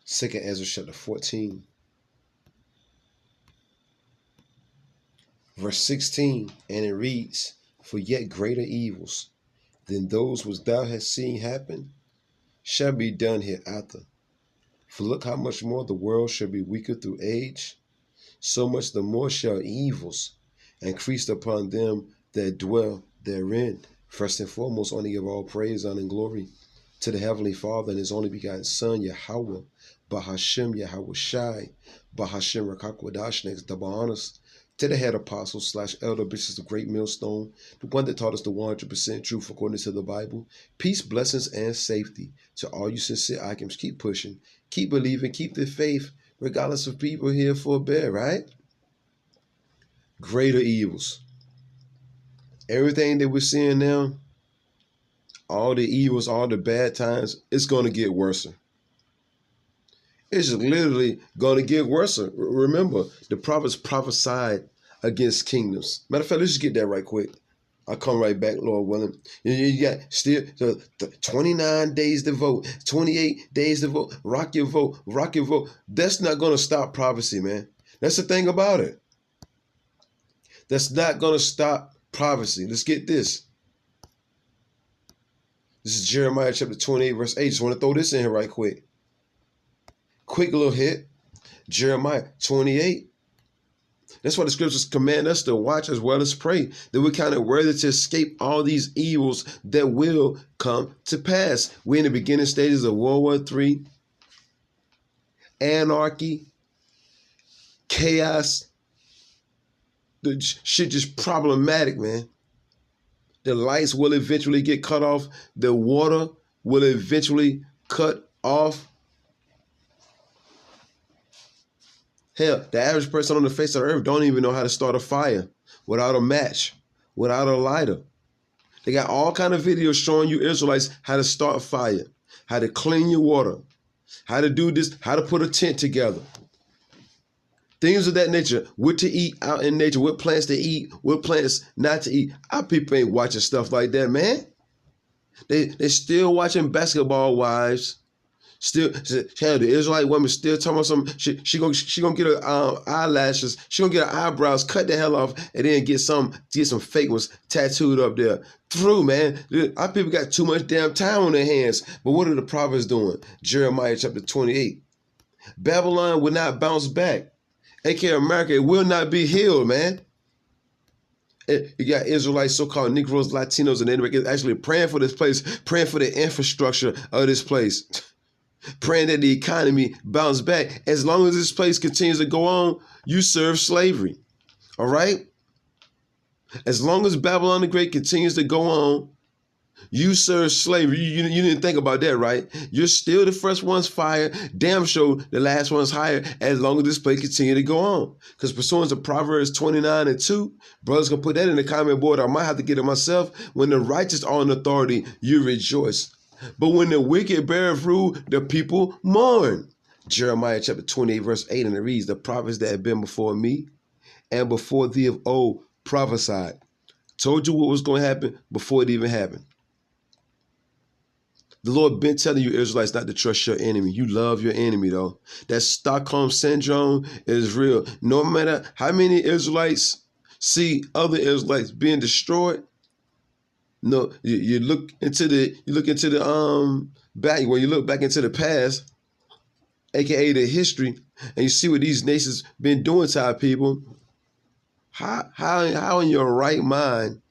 2 Ezra chapter 14, verse 16, and it reads, "For yet greater evils than those which thou hast seen happen shall be done hereafter. For look how much more the world shall be weaker through age, so much the more shall evils increase upon them that dwell therein." First and foremost, I want to give all praise, honor, and glory to the Heavenly Father and His only begotten Son, Yahweh, Bahashem Yahweh Shai, Bahashem Rakakwadash, next double honors to the head apostles / elder bishops of Great Millstone, the one that taught us the 100% truth according to the Bible. Peace, blessings, and safety to all you sincere icons. Keep pushing, keep believing, keep the faith, regardless of people here for a bear, right? Greater evils. Everything that we're seeing now, all the evils, all the bad times, it's going to get worse. It's literally going to get worse. Remember, the prophets prophesied against kingdoms. Matter of fact, let's just get that right quick. I'll come right back, Lord willing. You got still 29 days to vote, 28 days to vote. Rock your vote, rock your vote. That's not going to stop prophecy, man. That's the thing about it. That's not going to stop prophecy. Let's get this. This is Jeremiah chapter 28, verse 8. Just want to throw this in here right quick. Quick little hit. Jeremiah 28. That's why the scriptures command us to watch as well as pray, that we're kind of worthy to escape all these evils that will come to pass. We're in the beginning stages of World War III, anarchy, chaos. The shit just problematic, man. The lights will eventually get cut off. The water will eventually cut off. Hell, the average person on the face of the earth don't even know how to start a fire without a match, without a lighter. They got all kind of videos showing you Israelites how to start a fire, how to clean your water, how to do this, how to put a tent together. Things of that nature, what to eat out in nature, what plants to eat, what plants not to eat. Our people ain't watching stuff like that, man. They still watching Basketball Wives. Still, hell, the Israelite woman still talking about some. She gonna get her eyelashes. She gonna get her eyebrows cut the hell off, and then get some fake ones tattooed up there. True, man. Our people got too much damn time on their hands. But what are the prophets doing? Jeremiah chapter 28. Babylon will not bounce back. A.K.A. America, it will not be healed, man. You got Israelites, so-called Negroes, Latinos, and everybody actually praying for this place, praying for the infrastructure of this place, praying that the economy bounce back. As long as this place continues to go on, you serve slavery. All right? As long as Babylon the Great continues to go on, you serve slavery. You didn't think about that, right? You're still the first one's fired. Damn sure the last one's hired as long as this place continue to go on. Because pursuant to Proverbs 29:2, brothers can put that in the comment board. I might have to get it myself. When the righteous are in authority, you rejoice. But when the wicked bear rule, the people mourn. Jeremiah chapter 28, verse 8, and it reads, "The prophets that have been before me and before thee of old prophesied." Told you what was going to happen before it even happened. The Lord been telling you, Israelites, not to trust your enemy. You love your enemy, though. That Stockholm syndrome is real. No matter how many Israelites see other Israelites being destroyed, no, you look into the back when you look back into the past, aka the history, and you see what these nations been doing to our people. How in your right mind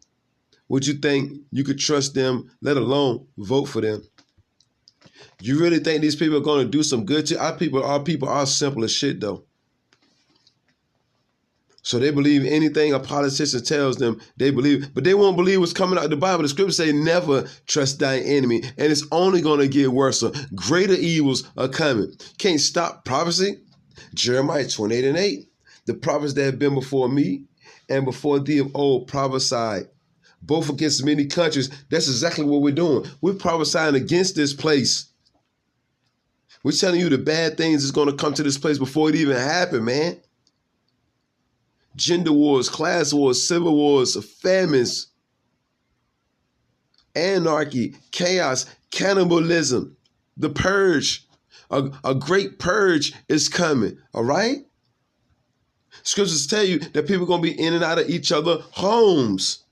would you think you could trust them, let alone vote for them? You really think these people are going to do some good to our people? Our people are simple as shit, though. So they believe anything a politician tells them, they believe, but they won't believe what's coming out of the Bible. The scriptures say never trust thy enemy, and it's only going to get worse. Greater evils are coming. Can't stop prophecy. Jeremiah 28:8. The prophets that have been before me and before thee of old prophesied, both against many countries. That's exactly what we're doing. We're prophesying against this place. We're telling you the bad things that's going to come to this place before it even happened, man. Gender wars, class wars, civil wars, famines, anarchy, chaos, cannibalism, the purge, A great purge is coming, all right? Scriptures tell you that people are going to be in and out of each other's homes.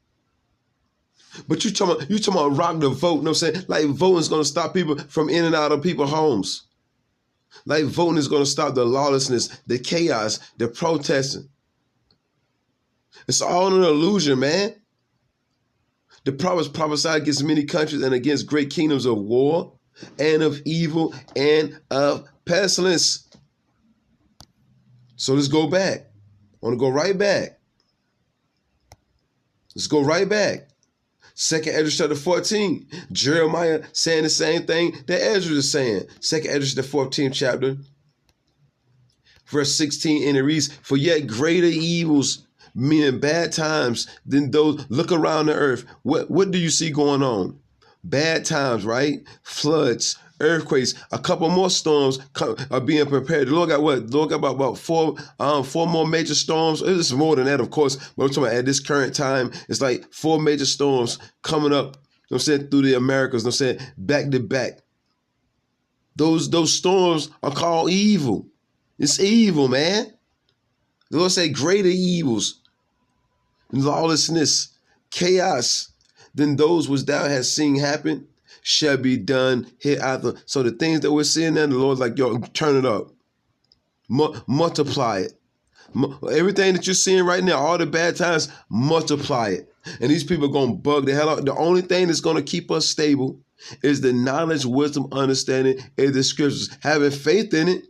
But you talking about rock the vote, you know what I'm saying? Like voting is going to stop people from in and out of people's homes. Like voting is going to stop the lawlessness, the chaos, the protesting. It's all an illusion, man. The prophets prophesied against many countries and against great kingdoms of war and of evil and of pestilence. So let's go back. I want to go right back. Let's go right back. 2nd Esdras chapter 14. Jeremiah saying the same thing that Esdras is saying. 2nd Esdras the 14th chapter. Verse 16, and it reads, for yet greater evils, meaning bad times, than those. Look around the earth. What do you see going on? Bad times, right? Floods, earthquakes, a couple more storms are being prepared. The Lord got what? The Lord got about four more major storms. It's more than that, of course. But I'm talking about at this current time, it's like 4 major storms coming up, you know what I'm saying, through the Americas, you know what I'm saying, back to back. Those storms are called evil. It's evil, man. The Lord said greater evils, lawlessness, chaos, than those which thou hast seen happen shall be done hereafter. So the things that we're seeing now, the Lord's like, yo, turn it up. Multiply it. Everything that you're seeing right now, all the bad times, multiply it. And these people are going to bug the hell out. The only thing that's going to keep us stable is the knowledge, wisdom, understanding of the scriptures. Having faith in it.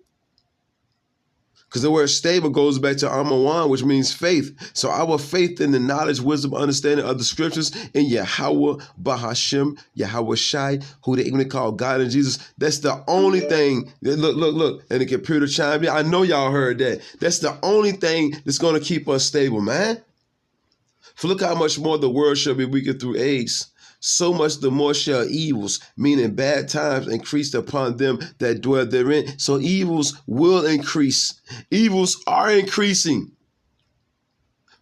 Because the word stable goes back to Amawan, which means faith. So our faith in the knowledge, wisdom, understanding of the scriptures in Yahweh, Bahashem, Yahweh Shai, who they even call God and Jesus. That's the only thing. Look. And the computer chimed in. I know y'all heard that. That's the only thing that's going to keep us stable, man. For look how much more the world shall be weakened through age. So much the more shall evils, meaning bad times, increase upon them that dwell therein. So evils will increase. Evils are increasing.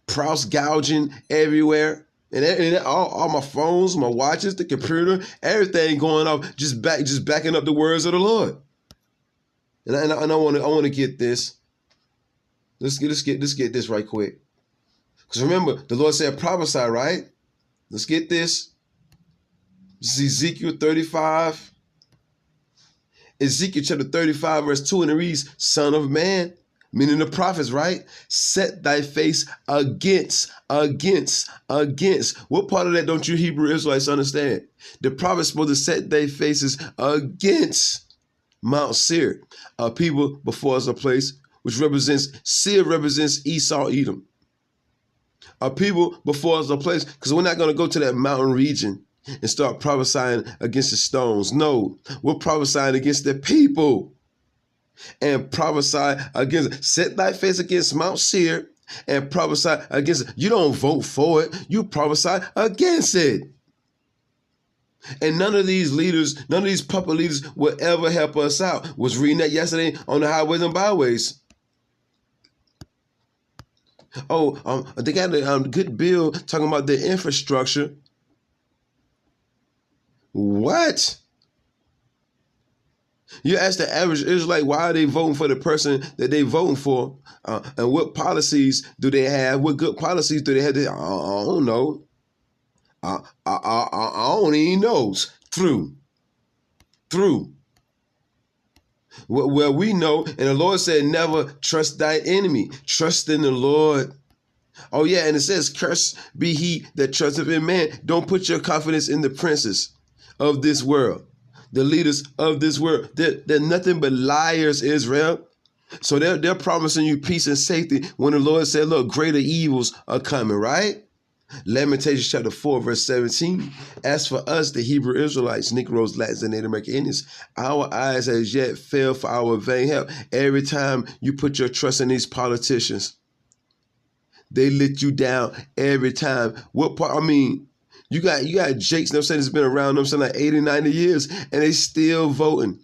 Price gouging everywhere. And all my phones, my watches, the computer, everything going off, just backing up the words of the Lord. And I want to get this. Let's get this right quick. Because remember, the Lord said prophesy, right? Let's get this. This is Ezekiel 35. Ezekiel chapter 35, verse 2, and it reads, Son of man, meaning the prophets, right? Set thy face against. What part of that don't you Hebrew Israelites understand? The prophets supposed to set their faces against Mount Seir, a people before us a place, which represents, Seir represents Esau, Edom. A people before us a place, because we're not going to go to that mountain region and start prophesying against the stones. No, we're prophesying against the people. And prophesy against, set thy face against Mount Seir and prophesy against it. You don't vote for it. You prophesy against it. And none of these leaders, none of these puppet leaders will ever help us out. Was reading that yesterday on the highways and byways. They got a good bill talking about the infrastructure. What? You ask the average Israelite, why are they voting for the person that they voting for? And what policies do they have? What good policies do they have? I don't know. I don't even know. Through. Well, we know, and the Lord said, never trust thy enemy. Trust in the Lord. Oh, yeah, and it says, cursed be he that trusteth in man. Don't put your confidence in the princes of this world, the leaders of this world. They're nothing but liars, Israel. So they're promising you peace and safety when the Lord said, look, greater evils are coming, right? Lamentations chapter 4, verse 17. As for us, the Hebrew Israelites, Negroes, Latins, and Native American Indians, our eyes as yet fail for our vain help. Every time you put your trust in these politicians, they let you down every time. What part? I mean, you got Jakes, you know what I'm saying, that's been around, you know what I'm saying, like 80, 90 years, and they still voting.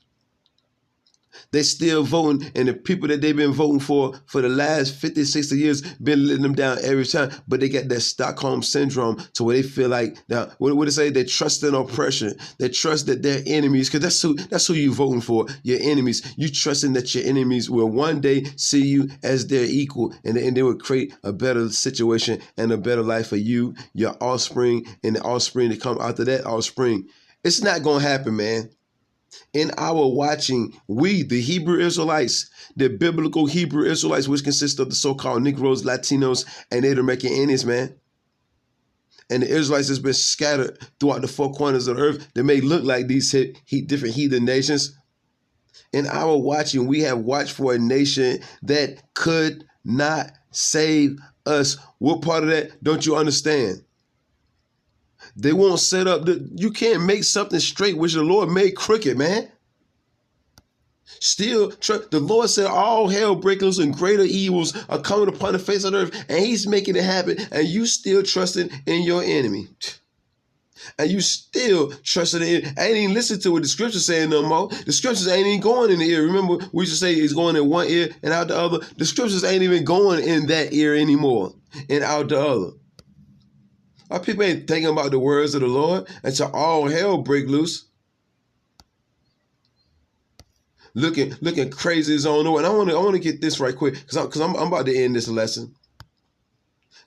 They still voting, and the people that they've been voting for the last 50, 60 years been letting them down every time. But they got that Stockholm syndrome to where they feel like, now, what do they say? They trust in oppression. They trust that they're enemies, because that's who you voting for, your enemies. You trusting that your enemies will one day see you as their equal, and they will create a better situation and a better life for you, your offspring, and the offspring that come after that offspring. It's not going to happen, man. In our watching, we, the Hebrew Israelites, the biblical Hebrew Israelites, which consist of the so-called Negroes, Latinos, and Native American Indians, man, and the Israelites has been scattered throughout the four corners of the earth that may look like these different heathen nations. In our watching, we have watched for a nation that could not save us. What part of that don't you understand? They won't set up you can't make something straight which the Lord made crooked, man. Still, the Lord said all hell break loose and greater evils are coming upon the face of the earth, and he's making it happen, and you still trusting in your enemy. And you still trusting in it. I ain't even listen to what the scriptures saying no more. The scriptures ain't even going in the ear. Remember, we used to say it's going in one ear and out the other. The scriptures ain't even going in that ear anymore and out the other. Our people ain't thinking about the words of the Lord until all hell break loose. Looking crazy as on the. And I want to get this right quick because I'm about to end this lesson.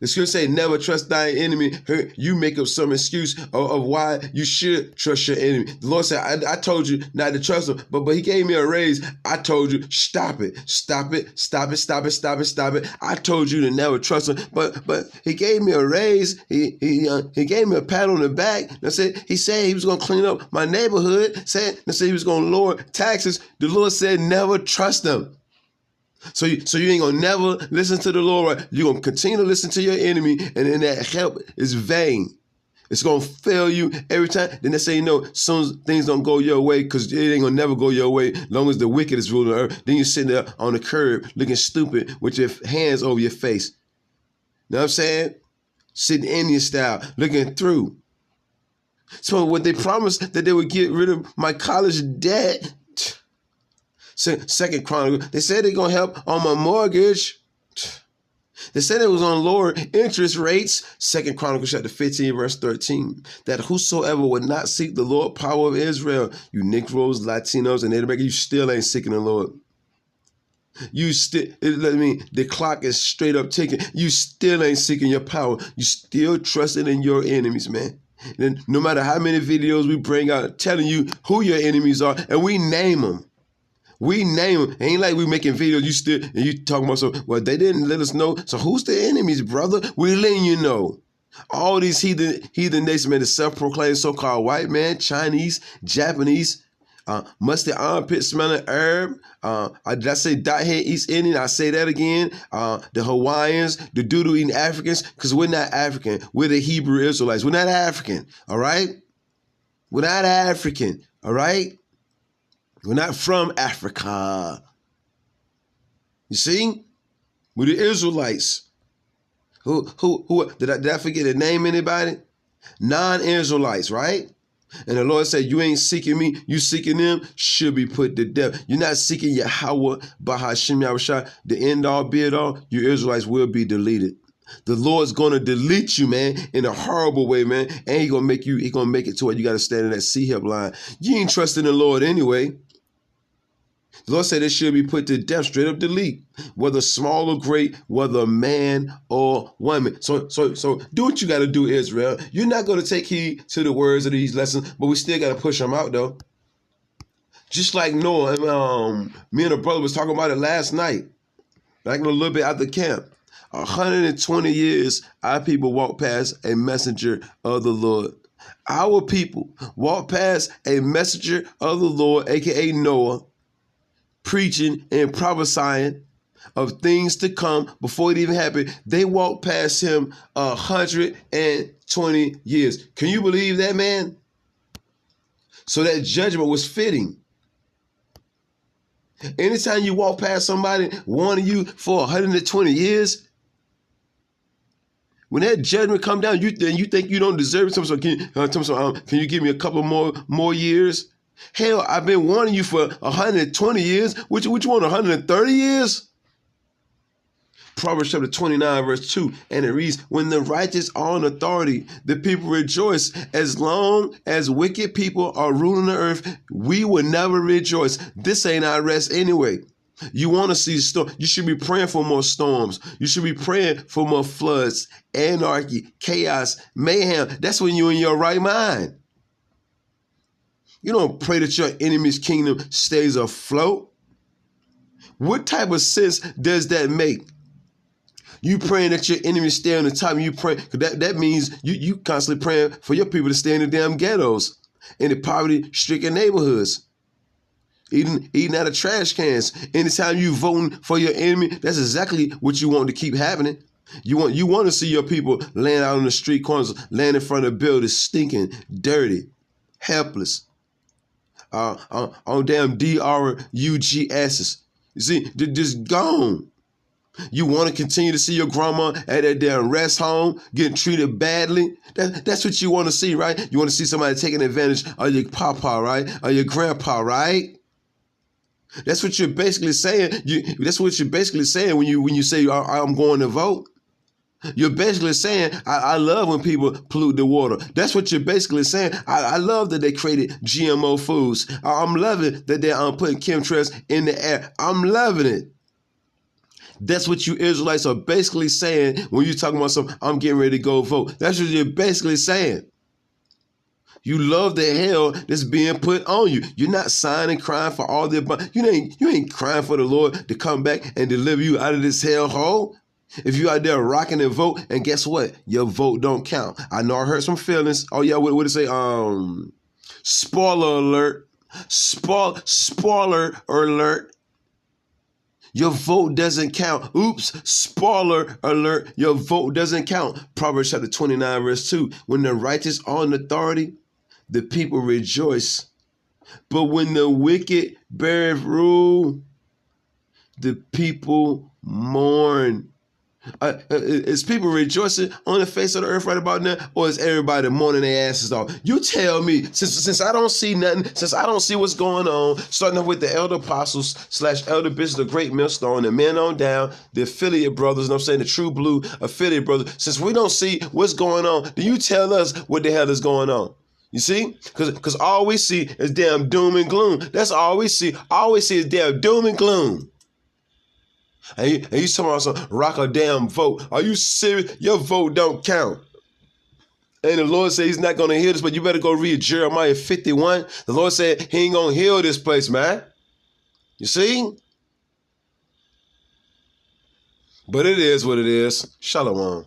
The scripture say, never trust thy enemy. You make up some excuse of why you should trust your enemy. The Lord said, I told you not to trust him, but he gave me a raise. I told you, stop it. I told you to never trust him, but he gave me a raise. He gave me a pat on the back. He said he was going to clean up my neighborhood. He said he was going to lower taxes. The Lord said, never trust him. So you ain't gonna never listen to the Lord, right? You're gonna continue to listen to your enemy, and then that help is vain. It's gonna fail you every time. Then they say, soon as things don't go your way, because it ain't gonna never go your way, as long as the wicked is ruling the earth. Then you're sitting there on the curb looking stupid with your hands over your face. Know what I'm saying? Sitting Indian style, looking through. So when they promised that they would get rid of my college debt, Second Chronicle, they said they're going to help on my mortgage. They said it was on lower interest rates. Second Chronicle chapter 15, verse 13. That whosoever would not seek the Lord power of Israel, you Negroes, Latinos, and Native Americans, you still ain't seeking the Lord. The clock is straight up ticking. You still ain't seeking your power. You still trusting in your enemies, man. And no matter how many videos we bring out telling you who your enemies are, and we name them. We name them. It ain't like we making videos. You talking about well, they didn't let us know. So who's the enemies, brother? We letting you know. All these heathen nations, man, the self-proclaimed so-called white man, Chinese, Japanese, musty armpit smelling Arab. Did I say dot head East Indian? I say that again. The Hawaiians, the doodoo eating Africans, because we're not African. We're the Hebrew Israelites. We're not African. All right. We're not African. All right. We're not from Africa. You see? We're the Israelites. Who did I forget to name anybody? Non-Israelites, right? And the Lord said, you ain't seeking me, you seeking them, should be put to death. You're not seeking Yahweh, Bahashim Yahushua, the end all, be it all, you Israelites will be deleted. The Lord's going to delete you, man, in a horrible way, man. And he's going to make it to where you got to stand in that C-help line. You ain't trusting the Lord anyway. The Lord said it should be put to death, straight up delete, whether small or great, whether man or woman. So do what you got to do, Israel. You're not going to take heed to the words of these lessons, but we still got to push them out, though. Just like Noah, me and a brother was talking about it last night, back a little bit after camp. 120 years, our people walked past a messenger of the Lord. Our people walked past a messenger of the Lord, a.k.a. Noah, preaching and prophesying of things to come before it even happened. They walked past him 120 years. Can you believe that, man? So that judgment was fitting. Anytime you walk past somebody warning you for 120 years, when that judgment come down, you think you don't deserve it. So can you give me a couple more years? Hell, I've been warning you for 120 years. Which you want, 130 years? Proverbs chapter 29, verse 2, and it reads, when the righteous are in authority, the people rejoice. As long as wicked people are ruling the earth, we will never rejoice. This ain't our rest anyway. You want to see storm? You should be praying for more storms. You should be praying for more floods, anarchy, chaos, mayhem. That's when you're in your right mind. You don't pray that your enemy's kingdom stays afloat. What type of sense does that make? You praying that your enemies stay on the top, and you pray, because that means you constantly praying for your people to stay in the damn ghettos, in the poverty-stricken neighborhoods, eating out of trash cans. Anytime you voting for your enemy, that's exactly what you want to keep happening. You want to see your people laying out on the street corners, laying in front of buildings, stinking, dirty, helpless, on damn DRUGSs. You see, they're just gone. You want to continue to see your grandma at that damn rest home getting treated badly? That's what you want to see, right? You want to see somebody taking advantage of your papa, right? Or your grandpa, right? That's what you're basically saying. That's what you're basically saying when you say I'm going to vote. You're basically saying, I love when people pollute the water. That's what you're basically saying. I love that they created GMO foods. I'm loving that they're putting chemtrails in the air. I'm loving it. That's what you Israelites are basically saying when you're talking about something, I'm getting ready to go vote. That's what you're basically saying. You love the hell that's being put on you. You're not sighing and crying for all the you ain't crying for the Lord to come back and deliver you out of this hellhole. If you out there rocking and vote, and guess what? Your vote don't count. I know I hurt some feelings. Oh yeah, what did it say? Spoiler alert. Spoiler alert. Your vote doesn't count. Oops, spoiler alert, your vote doesn't count. Proverbs chapter 29, verse 2. When the righteous are in authority, the people rejoice. But when the wicked beareth rule, the people mourn. Is people rejoicing on the face of the earth right about now, or is everybody mourning their asses off? You tell me, since I don't see nothing, since I don't see what's going on, starting off with the elder apostles / elder bishops, the great millstone, the men on down, the affiliate brothers, and I'm saying the true blue affiliate brothers, since we don't see what's going on, do you tell us what the hell is going on? You see? Because all we see is damn doom and gloom. That's all we see. All we see is damn doom and gloom. And you talking about some rock a damn vote. Are you serious? Your vote don't count. And the Lord said he's not going to heal this, but you better go read Jeremiah 51. The Lord said he ain't going to heal this place, man. You see? But it is what it is. Shalom.